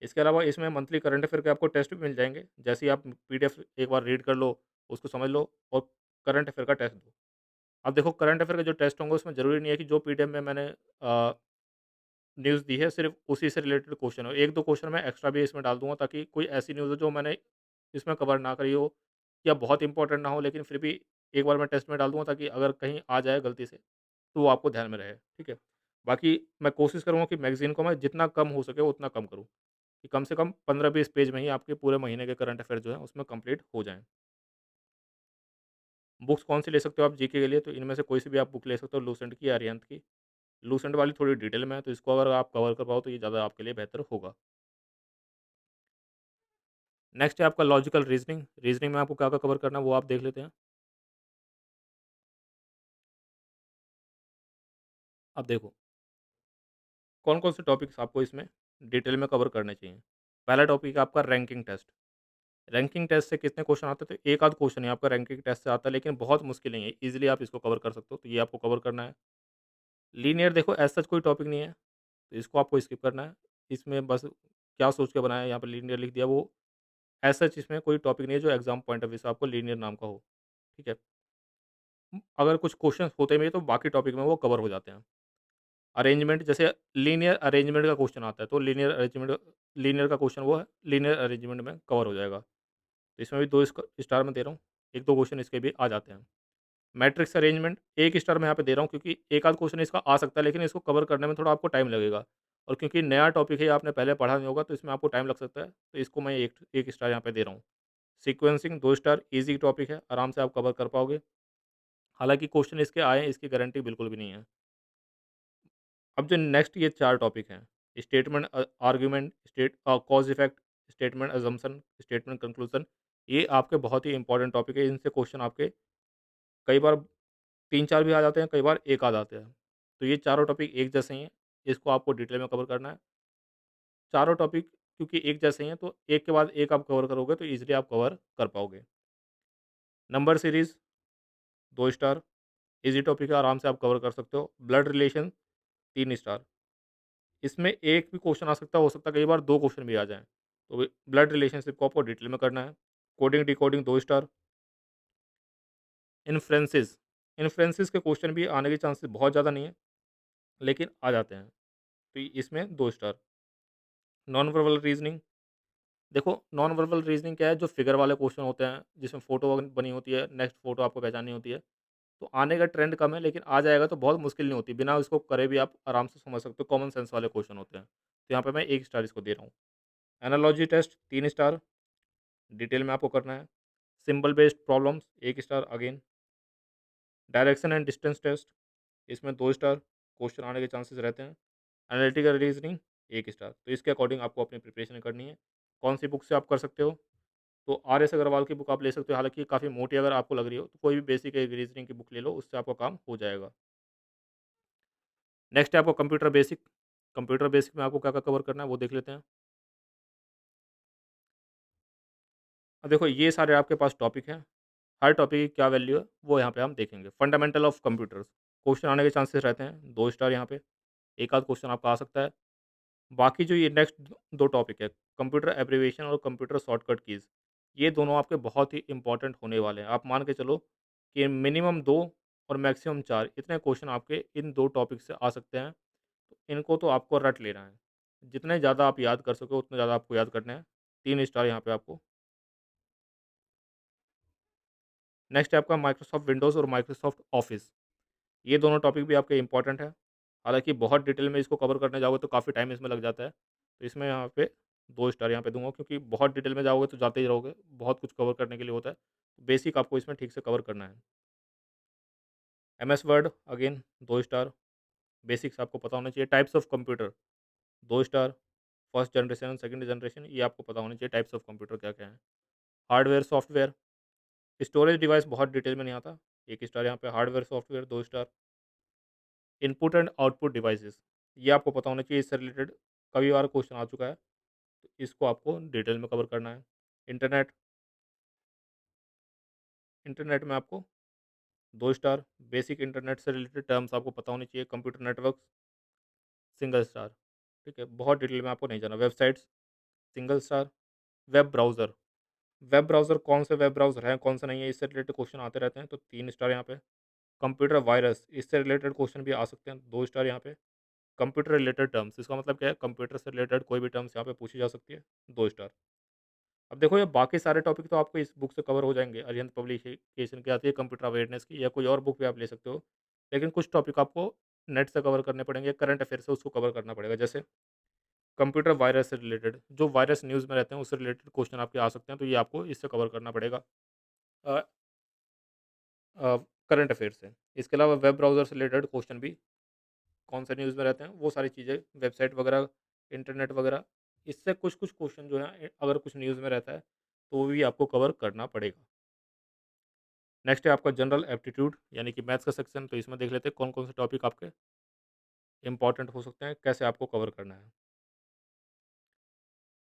इसके अलावा इसमें मंथली करंट अफ़ेयर के आपको टेस्ट भी मिल जाएँगे। जैसे ही आप पीडीएफ एक बार रीड कर लो, उसको समझ लो और करंट अफ़ेयर का टेस्ट दो। अब देखो करंट अफ़ेयर के जो टेस्ट होंगे उसमें ज़रूरी नहीं है कि जो पीडीएफ में मैंने न्यूज़ दी है सिर्फ़ उसी से रिलेटेड क्वेश्चन हो। 1-2 क्वेश्चन मैं एक्स्ट्रा भी इसमें डाल दूँगा ताकि कोई ऐसी न्यूज़ हो जो मैंने इसमें कवर ना करी हो या बहुत इंपॉर्टेंट ना हो, लेकिन फिर भी एक बार मैं टेस्ट में डाल दूँगा ताकि अगर कहीं आ जाए गलती से, तो वो आपको ध्यान में रहे। ठीक है? बाकी मैं कोशिश करूँगा कि मैगज़ीन को मैं जितना कम हो सके उतना कम करूँ। कि कम से कम 15-20 पेज में ही आपके पूरे महीने के करंट अफ़ेयर जो हैं उसमें कंप्लीट हो जाएँ। बुक्स कौन-सी ले सकते हो आप जीके के लिए? तो इनमें से कोई सी भी आप बुक ले सकते हो लूसेंट की या अरिहंत की। लूसेंट वाली थोड़ी डिटेल में है तो इसको अगर आप कवर कर पाओ तो ये ज़्यादा आपके लिए बेहतर होगा। नेक्स्ट है आपका लॉजिकल रीज़निंग। रीज़निंग में आपको क्या-क्या कवर करना है वो आप देख लेते हैं। अब देखो, कौन-कौन से टॉपिक्स आपको इसमें डिटेल में कवर करने चाहिए। पहला टॉपिक है आपका रैंकिंग टेस्ट। रैंकिंग टेस्ट से कितने क्वेश्चन आते हैं? तो एक आध क्वेश्चन ही आपका रैंकिंग टेस्ट से आता है, लेकिन बहुत मुश्किल नहीं है। ईज़िली आप इसको कवर कर सकते हो, तो ये आपको कवर करना है। लीनियर देखो एज़ सच कोई टॉपिक नहीं है, तो इसको आपको स्किप करना है। इसमें बस क्या सोच के बनाया है, यहाँ पे लीनियर लिख दिया, वो एज़ सच इसमें कोई टॉपिक नहीं है जो एग्ज़ाम पॉइंट ऑफ व्यू से आपको लीनियर नाम का हो, ठीक है? अगर कुछ क्वेश्चन्स होते भी हैं तो बाकी टॉपिक में वो कवर हो जाते हैं। अरेंजमेंट जैसे लीनियर अरेंजमेंट का क्वेश्चन आता है, तो लीनियर का क्वेश्चन वो है, लीनियर अरेंजमेंट में कवर हो जाएगा। तो इसमें भी 2 स्टार मैं दे रहा हूँ, 1-2 क्वेश्चन इसके भी आ जाते हैं। मैट्रिक्स अरेंजमेंट 1 स्टार मैं यहाँ पे दे रहा हूँ क्योंकि एक आध क्वेश्चन इसका आ सकता है, लेकिन इसको कवर करने में थोड़ा आपको टाइम लगेगा और क्योंकि नया टॉपिक है, आपने पहले पढ़ा नहीं होगा, तो इसमें आपको टाइम लग सकता है, तो इसको मैं 1 स्टार यहाँ पे दे रहा हूँ। सीक्वेंसिंग 2 स्टार, ईज़ी टॉपिक है, आराम से आप कवर कर पाओगे। हालाँकि क्वेश्चन इसके आए हैं, इसकी गारंटी बिल्कुल भी नहीं है। अब जो नेक्स्ट ये 4 टॉपिक हैं, statement argument, cause effect, statement assumption, statement conclusion, ये आपके बहुत ही इंपॉर्टेंट टॉपिक है। इनसे क्वेश्चन आपके कई बार 3-4 भी आ जाते हैं, कई बार 1 आ जाते हैं। तो ये चारों टॉपिक एक जैसे ही हैं, इसको आपको डिटेल में कवर करना है। चारों टॉपिक क्योंकि एक जैसे ही हैं, तो एक के बाद एक आप कवर करोगे तो ईज़िली आप कवर कर पाओगे। Number series 2 star, easy topic है, आराम से आप कवर कर सकते हो। ब्लड रिलेशन 3 स्टार, इसमें एक भी क्वेश्चन आ सकता है, हो सकता है कई बार 2 क्वेश्चन भी आ जाएँ। तो ब्लड रिलेशनशिप को आपको डिटेल में करना है। Coding decoding 2 star. Inferences, inferences के क्वेश्चन भी आने के चांसेस बहुत ज़्यादा नहीं है, लेकिन आ जाते हैं। तो इसमें 2 स्टार। नॉन वर्बल रीज़निंग, देखो नॉन वर्बल रीज़निंग क्या है, जो फिगर वाले क्वेश्चन होते हैं, जिसमें फ़ोटो बनी होती है, नेक्स्ट फ़ोटो आपको पहचाननी होती है। तो आने का ट्रेंड कम है, लेकिन आ जाएगा तो बहुत मुश्किल नहीं होती। बिना उसको करे भी आप आराम से समझ सकते हो, कॉमन सेंस वाले क्वेश्चन होते हैं। तो यहाँ पे मैं 1 स्टार इसको दे रहा हूँ। एनालॉजी टेस्ट 3 स्टार, डिटेल में आपको करना है। Symbol based problems 1 star again. Direction and distance test, इसमें 2 स्टार, क्वेश्चन आने के चांसेस रहते हैं। Analytical reasoning 1 star. तो इसके अकॉर्डिंग आपको अपनी प्रिपरेशन करनी है। कौन सी बुक से आप कर सकते हो? तो आर एस अग्रवाल की बुक आप ले सकते हो, हालांकि काफ़ी मोटी अगर आपको लग रही हो तो कोई भी बेसिक एक रीजनिंग की बुक ले लो, उससे आपका काम हो जाएगा। नेक्स्ट है आपको कंप्यूटर बेसिक। कंप्यूटर बेसिक में आपको क्या क्या कवर करना है वो देख लेते हैं। अब देखो ये सारे आपके पास टॉपिक हैं, हर टॉपिक की क्या वैल्यू है वो यहाँ पे हम देखेंगे। फंडामेंटल ऑफ कंप्यूटर्स, क्वेश्चन आने के चांसेस रहते हैं, 2 स्टार यहाँ पे, एक आध क्वेश्चन आपका आ सकता है। बाकी जो ये नेक्स्ट 2 टॉपिक है, कंप्यूटर एब्रिविएशन और कंप्यूटर शॉर्टकट कीज़, ये दोनों आपके बहुत ही इंपॉर्टेंट होने वाले हैं। आप मान के चलो कि मिनिमम 2 और मैक्सिमम 4 इतने क्वेश्चन आपके इन 2 टॉपिक से आ सकते हैं। तो इनको तो आपको रट लेना है। जितने ज़्यादा आप याद कर सको उतने ज़्यादा आपको याद करने हैं। 3 स्टार यहाँ पे आपको। नेक्स्ट है आपका माइक्रोसॉफ्ट विंडोज़ और माइक्रोसॉफ्ट ऑफिस। ये दोनों टॉपिक भी आपके इंपॉर्टेंट हैं। हालाँकि बहुत डिटेल में इसको कवर करने जाओगे तो काफ़ी टाइम इसमें लग जाता है। तो इसमें यहाँ पे 2 स्टार यहाँ पे दूँगा, क्योंकि बहुत डिटेल में जाओगे तो जाते ही रहोगे। बहुत कुछ कवर करने के लिए होता है। बेसिक आपको इसमें ठीक से कवर करना है। MS word again 2 star. Basics आपको पता होना चाहिए। Types of computer 2 star. First generation, second generation ये आपको पता होना चाहिए टाइप्स ऑफ कंप्यूटर क्या-क्या हैं। हार्डवेयर, सॉफ्टवेयर, स्टोरेज डिवाइस बहुत डिटेल में नहीं आता। 1 स्टार यहाँ पे। Hardware, software 2 star. Input and output devices, ये आपको पता होना चाहिए। इससे रिलेटेड कई बार क्वेश्चन आ चुका है, तो इसको आपको डिटेल में कवर करना है। इंटरनेट, इंटरनेट में आपको 2 स्टार। बेसिक इंटरनेट से रिलेटेड टर्म्स आपको पता होनी चाहिए। Computer network single star. ठीक है, बहुत डिटेल में आपको नहीं जाना। Websites single star. Web browser, web browser कौन से वेब ब्राउज़र हैं, कौन से नहीं है, इससे रिलेटेड क्वेश्चन आते रहते हैं, तो 3 स्टार यहाँ पे। कंप्यूटर वायरस, इससे रिलेटेड क्वेश्चन भी आ सकते हैं, 2 स्टार यहाँ पे। कंप्यूटर रिलेटेड टर्म्स, इसका मतलब क्या है, कंप्यूटर से रिलेटेड कोई भी टर्म्स यहाँ पे पूछी जा सकती है, 2 स्टार। अब देखो ये बाकी सारे टॉपिक तो आपको इस बुक से कवर हो जाएँगे, अरिहंत पब्लिकेशन की आती है कंप्यूटर अवेयरनेस की, या कोई और बुक भी आप ले सकते हो। लेकिन कुछ टॉपिक आपको नेट से कवर करने पड़ेंगे, करंट अफेयर से उसको कवर करना पड़ेगा। जैसे कंप्यूटर वायरस से रिलेटेड, जो वायरस न्यूज़ में रहते हैं उससे रिलेटेड क्वेश्चन आपके आ सकते हैं, तो ये आपको इससे कवर करना पड़ेगा अ करंट अफेयर से। इसके अलावा वेब ब्राउज़र से रिलेटेड क्वेश्चन भी कौन से न्यूज़ में रहते हैं, वो सारी चीज़ें, वेबसाइट वगैरह, इंटरनेट वगैरह, इससे कुछ-कुछ क्वेश्चन जो हैं अगर कुछ न्यूज़ में रहता है, तो वो भी आपको कवर करना पड़ेगा। नेक्स्ट है आपका जनरल एप्टीट्यूड यानी कि मैथ्स का सेक्शन, तो इसमें देख लेते हैं कौन-कौन से टॉपिक आपके इंपॉर्टेंट हो सकते हैं, कैसे आपको कवर करना है।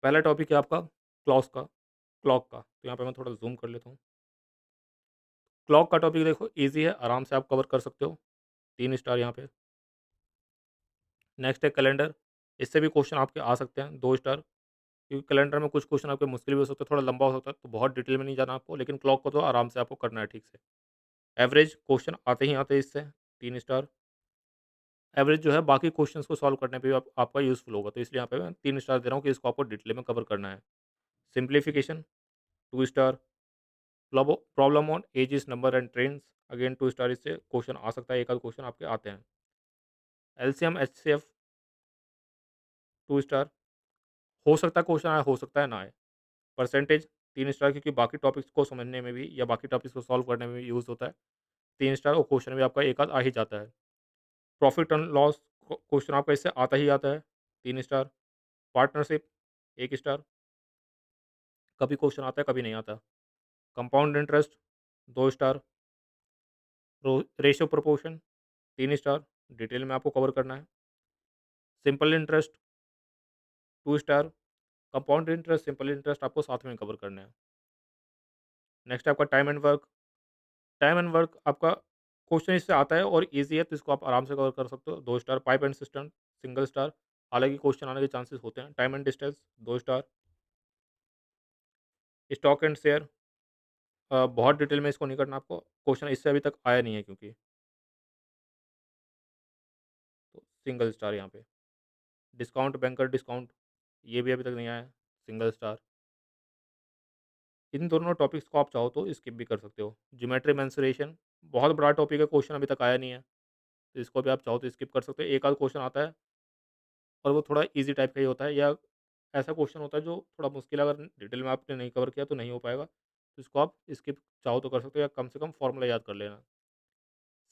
पहला टॉपिक है आपका क्लॉक का, तो यहाँ पे मैं थोड़ा ज़ूम कर लेता हूँ। क्लॉक का टॉपिक देखो ईज़ी है, आराम से आप कवर कर सकते हो, 3 स्टार यहाँ पे। नेक्स्ट है कैलेंडर, इससे भी क्वेश्चन आपके आ सकते हैं, 2 स्टार। क्योंकि कैलेंडर में कुछ क्वेश्चन आपके मुश्किल भी हो सकते हैं, थोड़ा लंबा हो सकता है, तो बहुत डिटेल में नहीं जाना आपको, लेकिन क्लॉक को तो आराम से आपको करना है ठीक से। एवरेज क्वेश्चन आते ही आते हैं इससे, 3 स्टार। एवरेज जो है बाकी क्वेश्चंस को सॉल्व करने पे भी आपका यूज़फुल होगा, तो इसलिए यहाँ पे मैं 3 स्टार दे रहा हूँ कि इसको आपको डिटेल में कवर करना है। Simplification 2 star. Problem on edges, number and trends, again 2 star, इससे क्वेश्चन आ सकता है, एक आध क्वेश्चन आपके आते हैं। LCM HCF 2 star. हो सकता है क्वेश्चन आए, हो सकता है ना आए। परसेंटेज 3 स्टार, क्योंकि बाकी टॉपिक्स को समझने में भी या बाकी टॉपिक्स को सॉल्व करने में भी यूज़ होता है। 3 स्टार, और क्वेश्चन भी आपका एक आध आ ही जाता है। प्रॉफिट एंड लॉस क्वेश्चन आपका इससे आता ही आता है, 3 स्टार। पार्टनरशिप 1 स्टार, कभी क्वेश्चन आता है कभी नहीं आता। Compound interest 2 star. Ratio proportion 3 star, detail में आपको कवर करना है। Simple interest 2 star. Compound interest, simple interest आपको साथ में कवर करना है। नेक्स्ट आपका time and work. Time and work आपका क्वेश्चन इससे आता है और ईज़ी है, तो इसको आप आराम से कवर कर सकते हो, 2 star. Pipe and system single star, हालाँकि क्वेश्चन आने के चांसेस होते हैं। Time and distance 2 star. Stock and share, बहुत डिटेल में इसको नहीं करना आपको, क्वेश्चन इससे अभी तक आया नहीं है क्योंकि, तो सिंगल स्टार यहाँ पे। डिस्काउंट बैंकर डिस्काउंट, ये भी अभी तक नहीं आया है, सिंगल स्टार। इन दोनों टॉपिक्स को आप चाहो तो स्किप भी कर सकते हो। ज्योमेट्री मेंसुरेशन बहुत बड़ा टॉपिक है, क्वेश्चन अभी तक आया नहीं है, तो इसको भी आप चाहो तो स्किप कर सकते हो। एक आध क्वेश्चन आता है और वो थोड़ा ईज़ी टाइप का ही होता है, या ऐसा क्वेश्चन होता है जो थोड़ा मुश्किल है, अगर डिटेल में आपने नहीं कवर किया तो नहीं हो पाएगा। तो इसको आप स्किप चाहो तो कर सकते हो या कम से कम फ़ॉर्मूला याद कर लेना।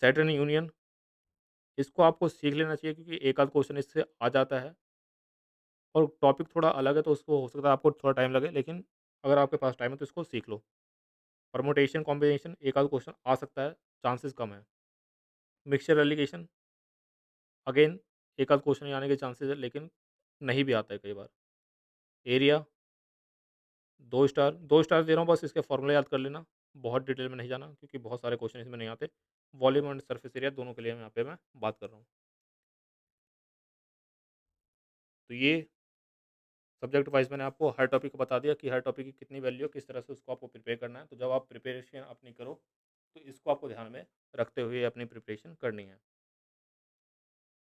सैटर्न यूनियन, इसको आपको सीख लेना चाहिए क्योंकि एक आध क्वेश्चन इससे आ जाता है और टॉपिक थोड़ा अलग है तो उसको हो सकता है आपको थोड़ा टाइम लगे, लेकिन अगर आपके पास टाइम है तो इसको सीख लो। परम्यूटेशन, कॉम्बिनेशन एक आध क्वेश्चन आ सकता है, चांसेस कम है। मिक्सचर एलिगेशन, अगेन एक आध क्वेश्चन आने के चांसेस है, लेकिन नहीं भी आता है कई बार। एरिया 2 स्टार, 2 स्टार दे रहा हूँ, बस इसके फॉर्मूला याद कर लेना। बहुत डिटेल में नहीं जाना क्योंकि बहुत सारे क्वेश्चन इसमें नहीं आते। वॉल्यूम एंड सरफेस एरिया दोनों के लिए यहाँ पे मैं बात कर रहा हूँ। तो ये सब्जेक्ट वाइज़ मैंने आपको हर टॉपिक को बता दिया कि हर टॉपिक की कितनी वैल्यू है, किस तरह से उसको आपको प्रिपेयर करना है। तो जब आप प्रिपरेशन अपनी करो, तो इसको आपको ध्यान में रखते हुए अपनी प्रिपरेशन करनी है।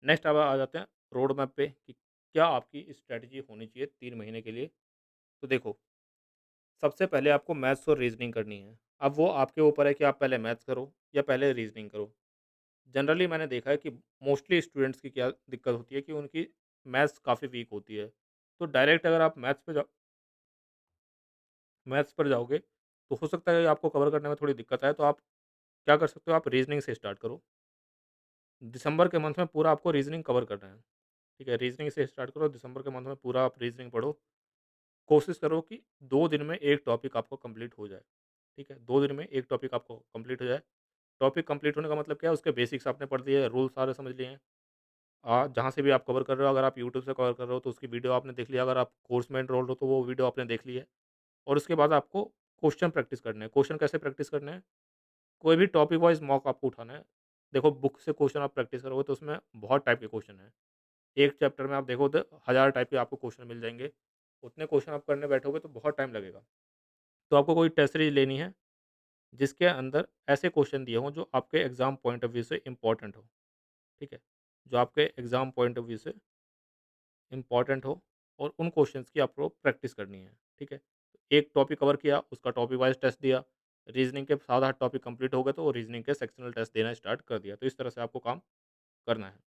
नेक्स्ट अब आ जाते हैं रोड मैप पे कि क्या आपकी स्ट्रैटेजी होनी चाहिए 3 महीने के लिए। तो देखो, सबसे पहले आपको मैथ्स और रीज़निंग करनी है। अब वो आपके ऊपर है कि आप पहले मैथ्स करो या पहले रीज़निंग करो। जनरली मैंने देखा है कि मोस्टली स्टूडेंट्स की क्या दिक्कत होती है कि उनकी मैथ्स काफ़ी वीक होती है। तो डायरेक्ट अगर आप मैथ्स पर जाओगे, तो हो सकता है आपको कवर करने में थोड़ी दिक्कत आए, तो आप क्या कर सकते हो, आप रीज़निंग से स्टार्ट करो। दिसंबर के मंथ में पूरा आपको रीज़निंग कवर करना है, ठीक है? रीज़निंग से स्टार्ट करो, दिसंबर के मंथ में पूरा आप रीज़निंग पढ़ो। कोशिश करो कि 2 दिन में 1 टॉपिक आपको कंप्लीट हो जाए, ठीक है? 2 दिन में 1 टॉपिक आपको कंप्लीट हो जाए। टॉपिक कंप्लीट होने का मतलब क्या है, उसके बेसिक्स आपने पढ़ लिए, रूल सारे समझ लिए हैं। जहाँ से भी आप कवर कर रहे हो, अगर आप यूट्यूब से कवर कर रहे हो, तो उसकी वीडियो आपने देख लिया, अगर आप कोर्स में एनरोल्ड हो, तो वो वीडियो आपने देख ली है। और उसके बाद आपको क्वेश्चन प्रैक्टिस करने हैं। क्वेश्चन कैसे प्रैक्टिस करने हैं? कोई भी टॉपिक वाइज़ मॉक आपको उठाना है। देखो, बुक से क्वेश्चन आप प्रैक्टिस करोगे तो उसमें बहुत टाइप के क्वेश्चन हैं। एक चैप्टर में आप देखो तो 1000 टाइप के आपको क्वेश्चन मिल जाएँगे। उतने क्वेश्चन आप करने बैठोगे तो बहुत टाइम लगेगा। तो आपको कोई टेस्ट सीरीज़ लेनी है, जिसके अंदर ऐसे क्वेश्चन दिए हों जो आपके एग्ज़ाम पॉइंट ऑफ व्यू से इम्पोर्टेंट हो, ठीक है? जो आपके एग्ज़ाम पॉइंट ऑफ व्यू से इम्पोर्टेंट हो और उन क्वेश्चंस की आपको प्रैक्टिस करनी है, ठीक है? एक टॉपिक कवर किया, उसका टॉपिक वाइज़ टेस्ट दिया, रीज़निंग के 7-8 टॉपिक कंप्लीट हो गए तो रीज़निंग के सेक्शनल टेस्ट देना स्टार्ट कर दिया। तो इस तरह से आपको काम करना है।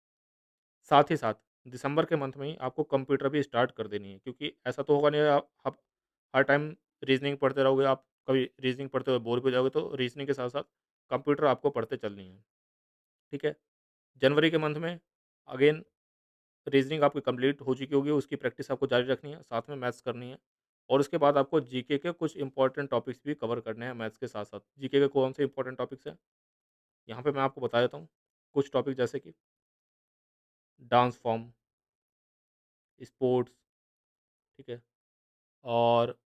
साथ ही साथ दिसंबर के मंथ में ही आपको कंप्यूटर भी स्टार्ट कर देनी है, क्योंकि ऐसा तो होगा नहीं आप हर टाइम रीज़निंग पढ़ते रहोगे, आप कभी रीज़निंग पढ़ते हुए बोर भी हो जाओगे, तो रीज़निंग के साथ-साथ कंप्यूटर आपको पढ़ते चलनी है, ठीक है? जनवरी के मंथ में अगेन रीज़निंग आपकी कंप्लीट हो चुकी होगी, उसकी प्रैक्टिस आपको जारी रखनी है, साथ में मैथ्स करनी है और उसके बाद आपको जीके के कुछ इंपॉर्टेंट टॉपिक्स भी कवर करने हैं मैथ्स के साथ-साथ। जीके के कौन से इंपॉर्टेंट टॉपिक्स हैं, यहाँ पे मैं आपको बता देता हूँ। कुछ टॉपिक जैसे कि डांस फॉर्म, स्पोर्ट्स, ठीक है? और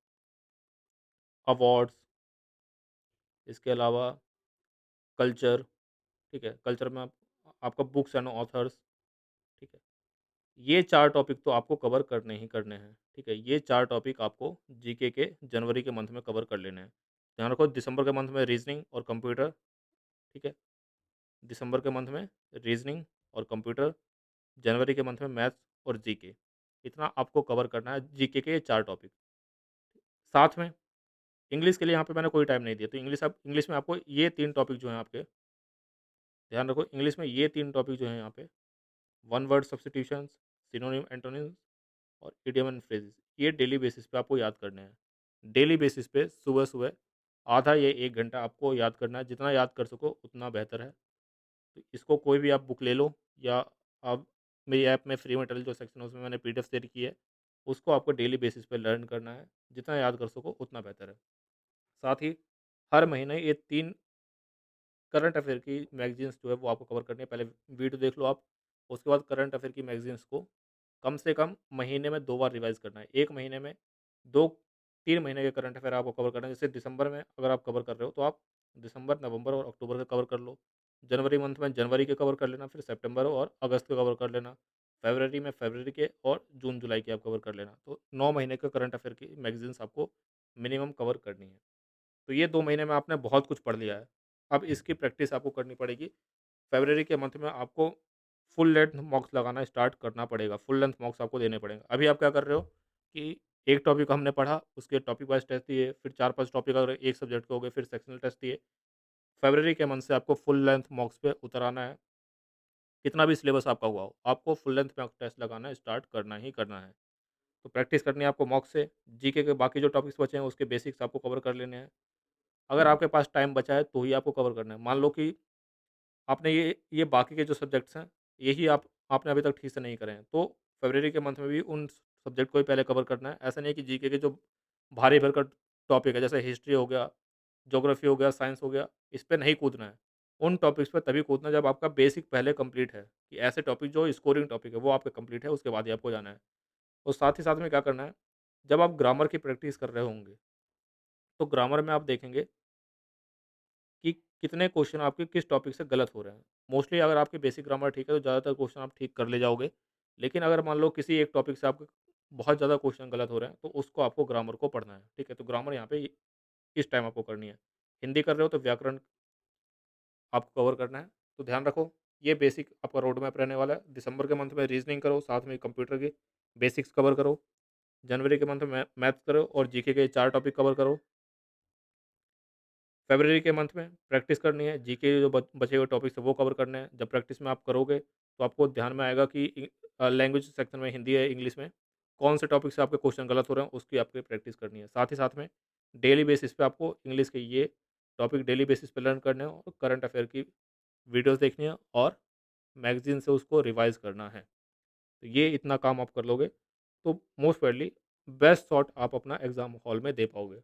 अवार्ड्स, इसके अलावा कल्चर, ठीक है? कल्चर में आप आपका बुक्स एंड ऑथर्स, ठीक है? ये 4 टॉपिक तो आपको कवर करने ही करने हैं, ठीक है? ये 4 टॉपिक आपको जीके के जनवरी के मंथ में कवर कर लेने हैं। ध्यान रखो, दिसंबर के मंथ में रीज़निंग और कंप्यूटर, ठीक है? दिसंबर के मंथ में रीज़निंग और कंप्यूटर, जनवरी के मंथ में मैथ्स और जीके। इतना आपको कवर करना है जीके के ये 4 टॉपिक। साथ में इंग्लिश के लिए यहाँ पे मैंने कोई टाइम नहीं दिया, तो इंग्लिश में आपको ये 3 टॉपिक जो हैं आपके, ध्यान रखो, इंग्लिश में ये 3 टॉपिक जो हैं यहाँ पे, one word substitutions, synonym, antonyms और इडियम एंड फ्रेजेस, ये डेली बेसिस पे आपको याद करने हैं। डेली बेसिस पे सुबह-सुबह आधा या 1 घंटा आपको याद करना है, जितना याद कर सको उतना बेहतर है। तो इसको कोई भी आप बुक ले लो या आप मेरी ऐप में फ्री मटेरियल जो सेक्शन है उसमें मैंने पीडीएफ शेयर की है, उसको आपको डेली बेसिस पे लर्न करना है। जितना याद कर सको उतना बेहतर है। साथ ही हर महीने ये 3 करंट अफ़ेयर की मैगज़ीन्स जो है वो आपको कवर करनी है। पहले वीडियो देख लो आप, उसके बाद करंट अफ़ेयर की मैगज़ीन्स को कम से कम महीने में 2 बार रिवाइज़ करना है। 1 महीने में 2-3 महीने के करंट अफ़ेयर आपको कवर करना है। जैसे दिसंबर में अगर आप कवर कर रहे हो तो आप दिसंबर, नवंबर और अक्टूबर का कवर कर लो। जनवरी मंथ में जनवरी के कवर कर लेना, फिर सितंबर और अगस्त के कवर कर लेना। फरवरी में फरवरी के और जून, जुलाई के आप कवर कर लेना। तो 9 महीने का करंट अफ़ेयर की मैगज़ीन्स आपको मिनिमम कवर करनी है। तो ये 2 महीने में आपने बहुत कुछ पढ़ लिया है। अब इसकी प्रैक्टिस आपको करनी पड़ेगी। फ़रवरी के मंथ में आपको फुल लेंथ मॉक्स लगाना स्टार्ट करना पड़ेगा, फुल लेंथ मॉक्स आपको देने पड़ेंगे। अभी आप क्या कर रहे हो कि एक टॉपिक हमने पढ़ा, उसके टॉपिक वाइज़ टेस्ट दिए, फिर 4-5 टॉपिक अगर एक सब्जेक्ट के हो गए, फिर सेक्शनल टेस्ट दिए। फ़रवरी के मंथ से आपको फुल लेंथ मॉक्स पे उतर आना है। कितना भी सिलेबस आपका हुआ हो, आपको फुल लेंथ मॉक टेस्ट लगाना स्टार्ट करना ही करना है। तो प्रैक्टिस करनी है आपको मॉक से, जीके के बाकी जो टॉपिक्स बचे हैं उसके बेसिक्स आपको कवर कर लेने हैं। अगर आपके पास टाइम बचा है तो ही आपको कवर करना है। मान लो कि आपने ये बाकी के जो सब्जेक्ट्स हैं, यही आपने अभी तक ठीक से नहीं करे हैं, तो फ़रवरी के मंथ में भी उन सब्जेक्ट को ही पहले कवर करना है। ऐसा नहीं है कि जीके के जो भारी भरकम टॉपिक है, जैसे हिस्ट्री हो गया, ज्योग्राफी हो गया, साइंस हो गया, इस पे नहीं कूदना है। उन टॉपिक्स पे तभी कूदना है जब आपका बेसिक पहले कंप्लीट है, कि ऐसे टॉपिक जो स्कोरिंग टॉपिक है, वो आपका कंप्लीट है, उसके बाद ही आपको जाना है। और साथ ही साथ में क्या करना है, जब आप ग्रामर की प्रैक्टिस कर रहे होंगे, तो ग्रामर में आप देखेंगे कि कितने क्वेश्चन आपके किस टॉपिक से गलत हो रहे हैं। मोस्टली अगर आपकी बेसिक ग्रामर ठीक है तो ज़्यादातर क्वेश्चन आप ठीक कर ले जाओगे। लेकिन अगर मान लो किसी एक टॉपिक से आपके बहुत ज़्यादा क्वेश्चन गलत हो रहे हैं, तो उसको आपको ग्रामर को पढ़ना है, ठीक है? तो ग्रामर यहाँ पे इस टाइम आपको करनी है। हिंदी कर रहे हो तो व्याकरण आपको कवर करना है। तो ध्यान रखो, ये बेसिक आपका रोड मैप रहने वाला है। दिसंबर के मंथ में रीज़निंग करो, साथ में कंप्यूटर के बेसिक्स कवर करो। जनवरी के मंथ में मैथ्स करो और जीके के 4 टॉपिक कवर करो। फ़रवरी के मंथ में प्रैक्टिस करनी है, जीके जो बचे हुए टॉपिक्स हैं वो कवर करने हैं। जब प्रैक्टिस में आप करोगे तो आपको ध्यान में आएगा कि लैंग्वेज सेक्शन में हिंदी है, इंग्लिश में कौन से टॉपिक से आपके क्वेश्चन गलत हो रहे हैं, उसकी आपको प्रैक्टिस करनी है। साथ ही साथ में डेली बेसिस पे आपको इंग्लिश के ये टॉपिक डेली बेसिस पे लर्न करने हैं और करंट अफेयर की वीडियोज़ देखनी है और मैगज़ीन से उसको रिवाइज़ करना है। तो ये इतना काम आप कर लोगे तो मोस्ट प्रोबेबली बेस्ट शॉट आप अपना एग्ज़ाम हॉल में दे पाओगे।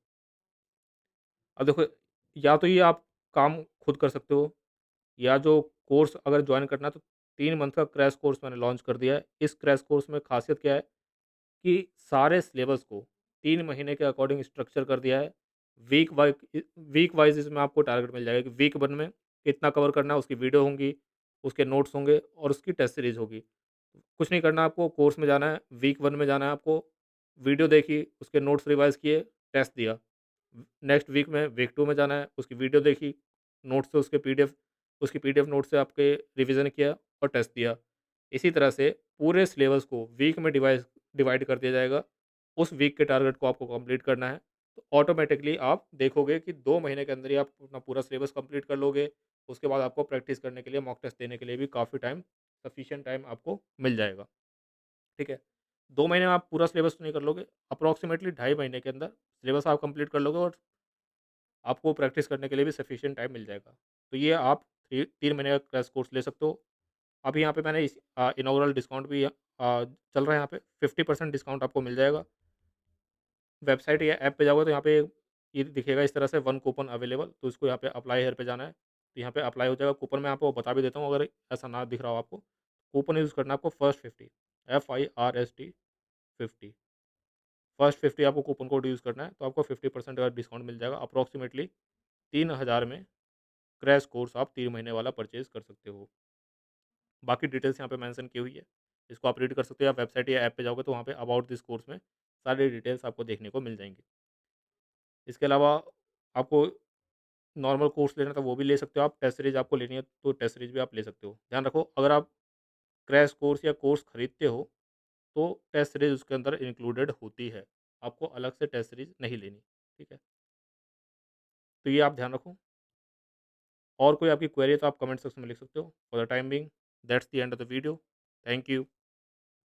अब देखो, या तो ये आप काम खुद कर सकते हो, या जो कोर्स अगर जॉइन करना है तो 3 मंथ का क्रैश कोर्स मैंने लॉन्च कर दिया है। इस क्रैश कोर्स में खासियत क्या है कि सारे सिलेबस को 3 महीने के अकॉर्डिंग स्ट्रक्चर कर दिया है। वीक वाइज़ इसमें आपको टारगेट मिल जाएगा कि वीक 1 में कितना कवर करना है, उसकी वीडियो होंगी, उसके नोट्स होंगे और उसकी टेस्ट सीरीज़ होगी। कुछ नहीं करना आपको, कोर्स में जाना है, वीक 1 में जाना है आपको, वीडियो देखी, उसके नोट्स रिवाइज़ किए, टेस्ट दिया। नेक्स्ट वीक में वीक 2 में जाना है, उसकी वीडियो देखी, नोट्स से उसकी पीडीएफ नोट से आपके रिवीजन किया और टेस्ट दिया। इसी तरह से पूरे सिलेबस को वीक में डिवाइड कर दिया जाएगा। उस वीक के टारगेट को आपको कंप्लीट करना है। तो ऑटोमैटिकली आप देखोगे कि 2 महीने के अंदर ही आप अपना पूरा सिलेबस कंप्लीट कर लोगे। उसके बाद आपको प्रैक्टिस करने के लिए, मॉक टेस्ट देने के लिए भी काफ़ी टाइम, सफिशिएंट टाइम आपको मिल जाएगा। ठीक है? 2 महीने में आप पूरा सिलेबस तो नहीं कर लोगे, अप्रॉक्सिमेटली ढाई महीने के अंदर सिलेबस आप कंप्लीट कर लोगे और आपको प्रैक्टिस करने के लिए भी सफिशिएंट टाइम मिल जाएगा। तो ये आप 3 महीने का क्रैश कोर्स ले सकते हो। अभी यहाँ पे मैंने इनॉग्रल डिस्काउंट भी चल रहा है, यहाँ पे 50% डिस्काउंट आपको मिल जाएगा। वेबसाइट या ऐप पे जाओगे तो यहाँ पे ये दिखेगा इस तरह से, 1 कूपन अवेलेबल, तो इसको यहाँ पे अप्लाई हियर पे जाना है। तो यहाँ पे अप्लाई हो जाएगा। कूपन मैं आपको बता भी देता हूँ अगर ऐसा ना दिख रहा हो आपको। कूपन यूज़ करना है आपको फर्स्ट 50, FIRST 50, फर्स्ट 50 आपको कूपन कोड यूज़ करना है, तो आपको 50% का डिस्काउंट मिल जाएगा। अप्रॉक्सिमेटली 3000 में क्रैश कोर्स आप 3 महीने वाला परचेज़ कर सकते हो। बाकी डिटेल्स यहाँ पे मेंशन की हुई है। इसको आप रीड कर सकते हो, या वेबसाइट या ऐप पे जाओगे तो वहाँ पे अबाउट दिस कोर्स में सारी डिटेल्स आपको देखने को मिल जाएँगी। इसके अलावा आपको नॉर्मल कोर्स लेना था वो भी ले सकते हो आप, टेस्ट सीरीज़ आपको लेनी है तो टेस्ट सीरीज़ भी आप ले सकते हो। ध्यान रखो, अगर आप क्रैश कोर्स या कोर्स खरीदते हो तो टेस्ट सीरीज़ उसके अंदर इंक्लूडेड होती है। आपको अलग से टेस्ट सीरीज़ नहीं लेनी, ठीक है? तो ये आप ध्यान रखो। और कोई आपकी क्वेरी है तो आप कमेंट सेक्शन में लिख सकते हो। For the time being that's the end of the video. Thank you.